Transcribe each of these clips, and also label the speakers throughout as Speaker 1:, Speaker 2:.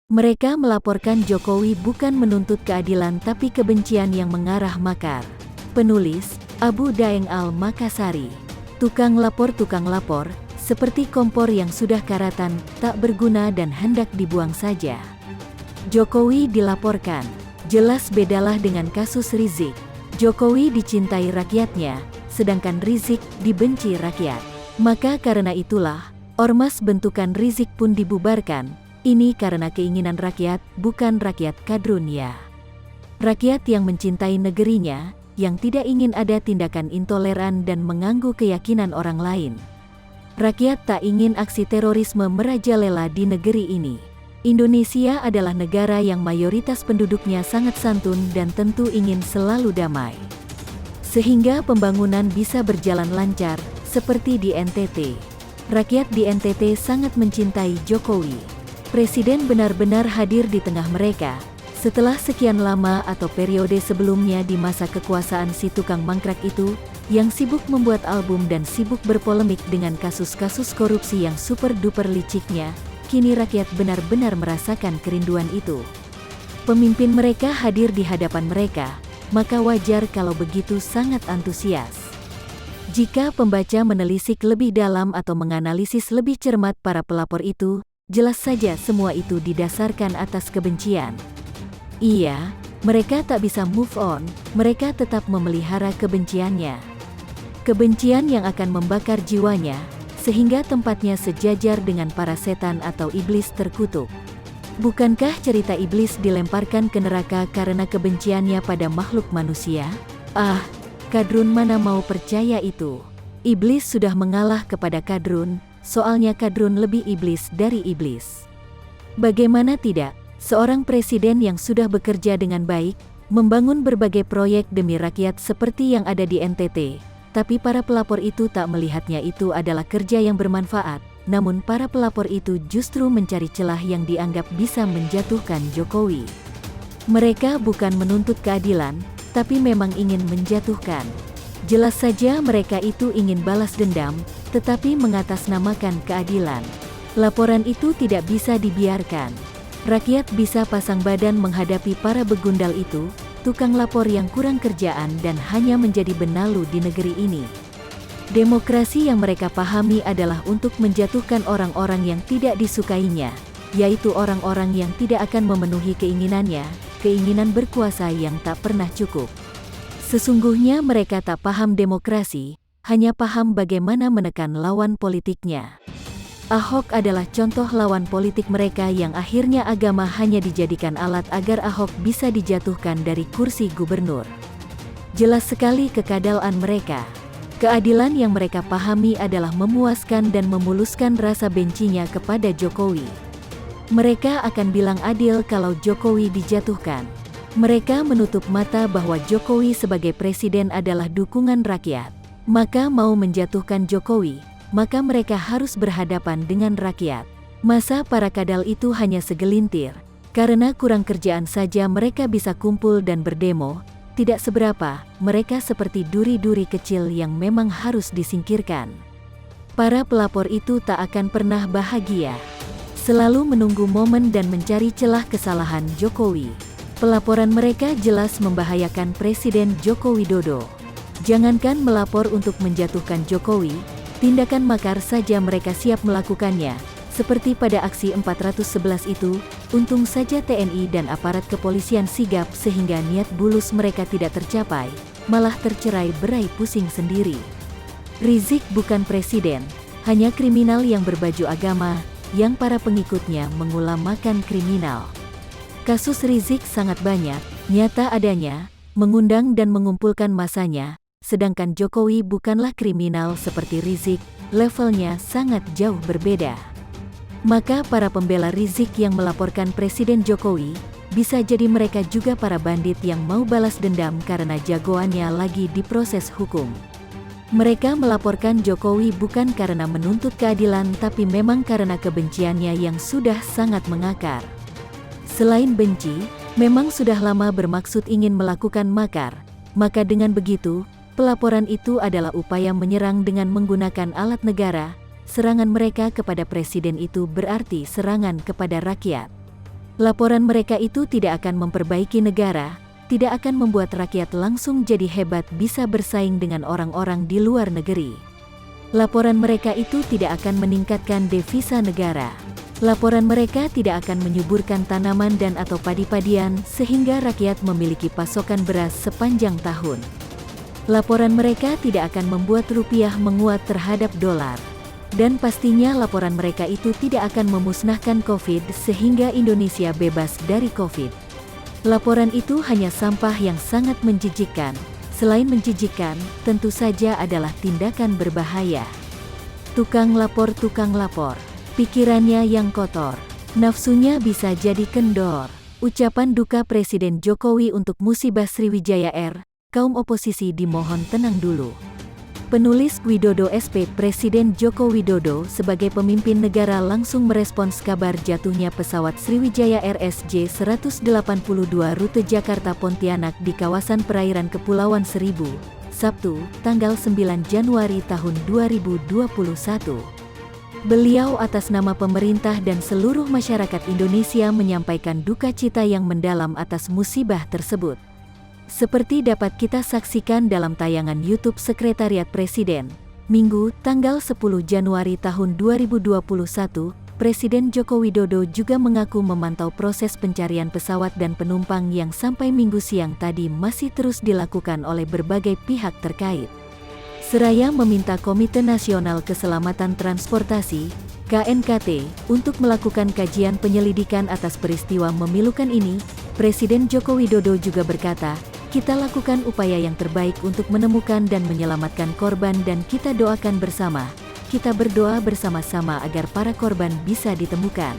Speaker 1: Mereka melaporkan Jokowi bukan menuntut keadilan tapi kebencian yang mengarah makar. Penulis, Abu Daeng Al-Makassari. Tukang lapor, seperti kompor yang sudah karatan, tak berguna dan hendak dibuang saja. Jokowi dilaporkan. Jelas bedalah dengan kasus Rizik. Jokowi dicintai rakyatnya, sedangkan Rizik dibenci rakyat. Maka karena itulah, ormas bentukan Rizik pun dibubarkan. Ini karena keinginan rakyat, bukan rakyat kadrun ya. Rakyat yang mencintai negerinya, yang tidak ingin ada tindakan intoleran dan mengganggu keyakinan orang lain. Rakyat tak ingin aksi terorisme merajalela di negeri ini. Indonesia adalah negara yang mayoritas penduduknya sangat santun dan tentu ingin selalu damai. Sehingga pembangunan bisa berjalan lancar, seperti di NTT. Rakyat di NTT sangat mencintai Jokowi. Presiden benar-benar hadir di tengah mereka, setelah sekian lama atau periode sebelumnya di masa kekuasaan si tukang mangkrak itu, yang sibuk membuat album dan sibuk berpolemik dengan kasus-kasus korupsi yang super duper liciknya, kini rakyat benar-benar merasakan kerinduan itu. Pemimpin mereka hadir di hadapan mereka, maka wajar kalau begitu sangat antusias. Jika pembaca menelisik lebih dalam atau menganalisis lebih cermat para pelapor itu, jelas saja semua itu didasarkan atas kebencian. Iya, mereka tak bisa move on, mereka tetap memelihara kebenciannya. Kebencian yang akan membakar jiwanya, sehingga tempatnya sejajar dengan para setan atau iblis terkutuk. Bukankah cerita iblis dilemparkan ke neraka karena kebenciannya pada makhluk manusia? Ah, kadrun mana mau percaya itu? Iblis sudah mengalah kepada kadrun. Soalnya kadrun lebih iblis dari iblis. Bagaimana tidak, seorang presiden yang sudah bekerja dengan baik, membangun berbagai proyek demi rakyat seperti yang ada di NTT, tapi para pelapor itu tak melihatnya itu adalah kerja yang bermanfaat, namun para pelapor itu justru mencari celah yang dianggap bisa menjatuhkan Jokowi. Mereka bukan menuntut keadilan, tapi memang ingin menjatuhkan. Jelas saja mereka itu ingin balas dendam, tetapi mengatasnamakan keadilan. Laporan itu tidak bisa dibiarkan. Rakyat bisa pasang badan menghadapi para begundal itu, tukang lapor yang kurang kerjaan dan hanya menjadi benalu di negeri ini. Demokrasi yang mereka pahami adalah untuk menjatuhkan orang-orang yang tidak disukainya, yaitu orang-orang yang tidak akan memenuhi keinginannya, keinginan berkuasa yang tak pernah cukup. Sesungguhnya mereka tak paham demokrasi, hanya paham bagaimana menekan lawan politiknya. Ahok adalah contoh lawan politik mereka yang akhirnya agama hanya dijadikan alat agar Ahok bisa dijatuhkan dari kursi gubernur. Jelas sekali kekadalan mereka. Keadilan yang mereka pahami adalah memuaskan dan memuluskan rasa bencinya kepada Jokowi. Mereka akan bilang adil kalau Jokowi dijatuhkan. Mereka menutup mata bahwa Jokowi sebagai presiden adalah dukungan rakyat. Maka mau menjatuhkan Jokowi, maka mereka harus berhadapan dengan rakyat. Masa para kadal itu hanya segelintir, karena kurang kerjaan saja mereka bisa kumpul dan berdemo, tidak seberapa, mereka seperti duri-duri kecil yang memang harus disingkirkan. Para pelapor itu tak akan pernah bahagia. Selalu menunggu momen dan mencari celah kesalahan Jokowi. Pelaporan mereka jelas membahayakan Presiden Joko Widodo. Jangankan melapor untuk menjatuhkan Jokowi, tindakan makar saja mereka siap melakukannya, seperti pada aksi 411 itu. Untung saja TNI dan aparat kepolisian sigap sehingga niat bulus mereka tidak tercapai, malah tercerai berai pusing sendiri. Rizik bukan presiden, hanya kriminal yang berbaju agama, yang para pengikutnya mengulamakan kriminal. Kasus Rizik sangat banyak, nyata adanya, mengundang dan mengumpulkan masanya, sedangkan Jokowi bukanlah kriminal seperti Rizik, levelnya sangat jauh berbeda. Maka para pembela Rizik yang melaporkan Presiden Jokowi, bisa jadi mereka juga para bandit yang mau balas dendam karena jagoannya lagi diproses hukum. Mereka melaporkan Jokowi bukan karena menuntut keadilan tapi memang karena kebenciannya yang sudah sangat mengakar. Selain benci, memang sudah lama bermaksud ingin melakukan makar, maka dengan begitu, pelaporan itu adalah upaya menyerang dengan menggunakan alat negara. Serangan mereka kepada presiden itu berarti serangan kepada rakyat. Laporan mereka itu tidak akan memperbaiki negara, tidak akan membuat rakyat langsung jadi hebat bisa bersaing dengan orang-orang di luar negeri. Laporan mereka itu tidak akan meningkatkan devisa negara. Laporan mereka tidak akan menyuburkan tanaman dan atau padi-padian sehingga rakyat memiliki pasokan beras sepanjang tahun. Laporan mereka tidak akan membuat rupiah menguat terhadap dolar. Dan pastinya laporan mereka itu tidak akan memusnahkan COVID sehingga Indonesia bebas dari COVID. Laporan itu hanya sampah yang sangat menjijikkan. Selain menjijikkan, tentu saja adalah tindakan berbahaya. Tukang lapor, pikirannya yang kotor, nafsunya bisa jadi kendor. Ucapan duka Presiden Jokowi untuk musibah Sriwijaya Air, kaum oposisi dimohon tenang dulu. Penulis Widodo SP. Presiden Joko Widodo sebagai pemimpin negara langsung merespons kabar jatuhnya pesawat Sriwijaya Air SJ182 rute Jakarta-Pontianak di kawasan perairan Kepulauan Seribu, Sabtu, tanggal 9 Januari tahun 2021. Beliau atas nama pemerintah dan seluruh masyarakat Indonesia menyampaikan duka cita yang mendalam atas musibah tersebut. Seperti dapat kita saksikan dalam tayangan YouTube Sekretariat Presiden, Minggu, tanggal 10 Januari tahun 2021, Presiden Joko Widodo juga mengaku memantau proses pencarian pesawat dan penumpang yang sampai Minggu siang tadi masih terus dilakukan oleh berbagai pihak terkait. Seraya meminta Komite Nasional Keselamatan Transportasi, KNKT, untuk melakukan kajian penyelidikan atas peristiwa memilukan ini. Presiden Joko Widodo juga berkata, "Kita lakukan upaya yang terbaik untuk menemukan dan menyelamatkan korban dan kita doakan bersama. Kita berdoa bersama-sama agar para korban bisa ditemukan."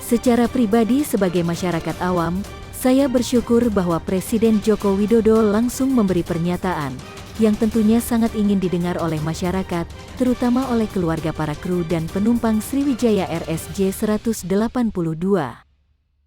Speaker 1: Secara pribadi sebagai masyarakat awam, saya bersyukur bahwa Presiden Joko Widodo langsung memberi pernyataan yang tentunya sangat ingin didengar oleh masyarakat, terutama oleh keluarga para kru dan penumpang Sriwijaya Air SJ182.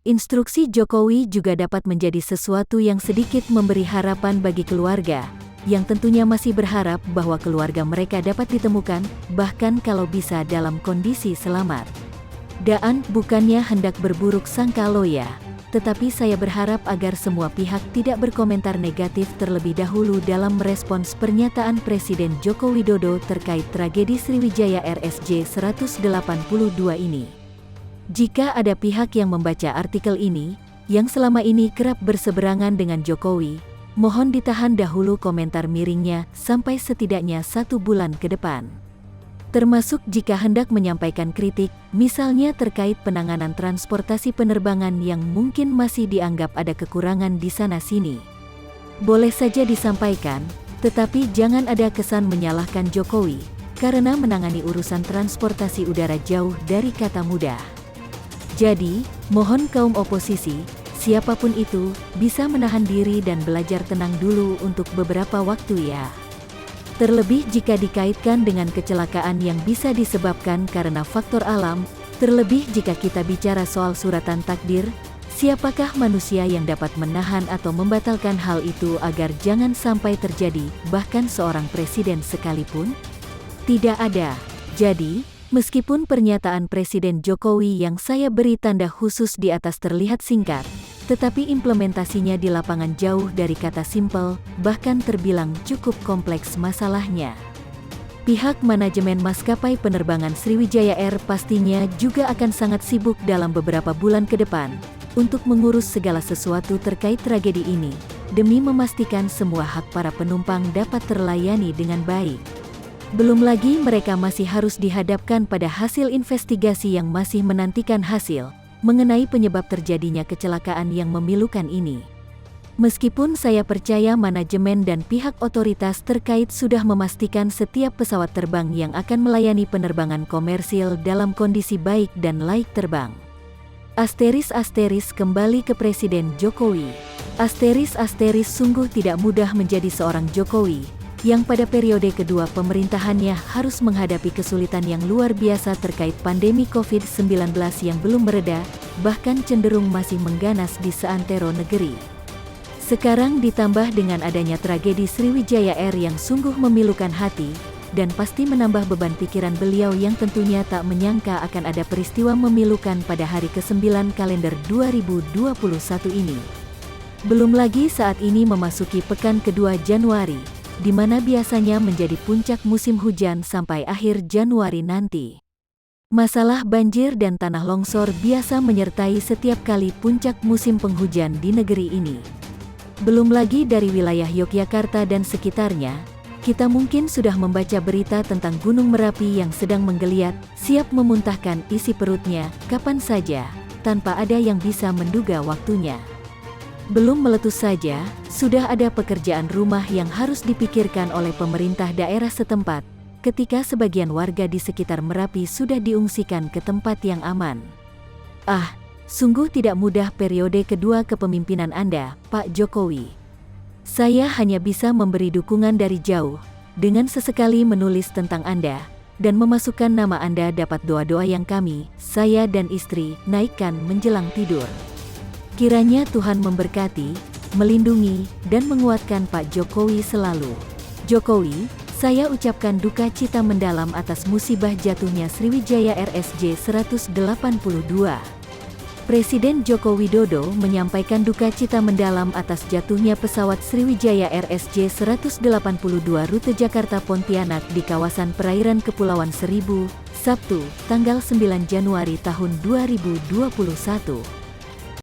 Speaker 1: Instruksi Jokowi juga dapat menjadi sesuatu yang sedikit memberi harapan bagi keluarga, yang tentunya masih berharap bahwa keluarga mereka dapat ditemukan, bahkan kalau bisa dalam kondisi selamat. Daan bukannya hendak berburuk sangka loya, tetapi saya berharap agar semua pihak tidak berkomentar negatif terlebih dahulu dalam merespons pernyataan Presiden Joko Widodo terkait tragedi Sriwijaya Air SJ182 ini. Jika ada pihak yang membaca artikel ini, yang selama ini kerap berseberangan dengan Jokowi, mohon ditahan dahulu komentar miringnya sampai setidaknya 1 bulan ke depan. Termasuk jika hendak menyampaikan kritik, misalnya terkait penanganan transportasi penerbangan yang mungkin masih dianggap ada kekurangan di sana-sini. Boleh saja disampaikan, tetapi jangan ada kesan menyalahkan Jokowi, karena menangani urusan transportasi udara jauh dari kata mudah. Jadi, mohon kaum oposisi, siapapun itu, bisa menahan diri dan belajar tenang dulu untuk beberapa waktu ya. Terlebih jika dikaitkan dengan kecelakaan yang bisa disebabkan karena faktor alam, terlebih jika kita bicara soal suratan takdir, siapakah manusia yang dapat menahan atau membatalkan hal itu agar jangan sampai terjadi, bahkan seorang presiden sekalipun? Tidak ada. Jadi, meskipun pernyataan Presiden Jokowi yang saya beri tanda khusus di atas terlihat singkat, tetapi implementasinya di lapangan jauh dari kata simpel, bahkan terbilang cukup kompleks masalahnya. Pihak manajemen maskapai penerbangan Sriwijaya Air pastinya juga akan sangat sibuk dalam beberapa bulan ke depan, untuk mengurus segala sesuatu terkait tragedi ini, demi memastikan semua hak para penumpang dapat terlayani dengan baik. Belum lagi mereka masih harus dihadapkan pada hasil investigasi yang masih menantikan hasil, mengenai penyebab terjadinya kecelakaan yang memilukan ini. Meskipun saya percaya manajemen dan pihak otoritas terkait sudah memastikan setiap pesawat terbang yang akan melayani penerbangan komersil dalam kondisi baik dan layak terbang. Asteris kembali ke Presiden Jokowi. Asteris sungguh tidak mudah menjadi seorang Jokowi, yang pada periode kedua pemerintahannya harus menghadapi kesulitan yang luar biasa terkait pandemi COVID-19 yang belum mereda, bahkan cenderung masih mengganas di seantero negeri. Sekarang ditambah dengan adanya tragedi Sriwijaya Air yang sungguh memilukan hati, dan pasti menambah beban pikiran beliau yang tentunya tak menyangka akan ada peristiwa memilukan pada hari ke-9 kalender 2021 ini. Belum lagi saat ini memasuki pekan kedua Januari, di mana biasanya menjadi puncak musim hujan sampai akhir Januari nanti. Masalah banjir dan tanah longsor biasa menyertai setiap kali puncak musim penghujan di negeri ini. Belum lagi dari wilayah Yogyakarta dan sekitarnya, kita mungkin sudah membaca berita tentang Gunung Merapi yang sedang menggeliat, siap memuntahkan isi perutnya kapan saja, tanpa ada yang bisa menduga waktunya. Belum meletus saja, sudah ada pekerjaan rumah yang harus dipikirkan oleh pemerintah daerah setempat, ketika sebagian warga di sekitar Merapi sudah diungsikan ke tempat yang aman. Sungguh tidak mudah periode kedua kepemimpinan Anda, Pak Jokowi. Saya hanya bisa memberi dukungan dari jauh, dengan sesekali menulis tentang Anda, dan memasukkan nama Anda dapat doa-doa yang kami, saya dan istri, naikkan menjelang tidur. Kiranya Tuhan memberkati, melindungi, dan menguatkan Pak Jokowi selalu. Jokowi, saya ucapkan duka cita mendalam atas musibah jatuhnya Sriwijaya RSJ 182. Presiden Joko Widodo menyampaikan duka cita mendalam atas jatuhnya pesawat Sriwijaya RSJ 182 rute Jakarta-Pontianak di kawasan perairan Kepulauan Seribu, Sabtu, tanggal 9 Januari tahun 2021.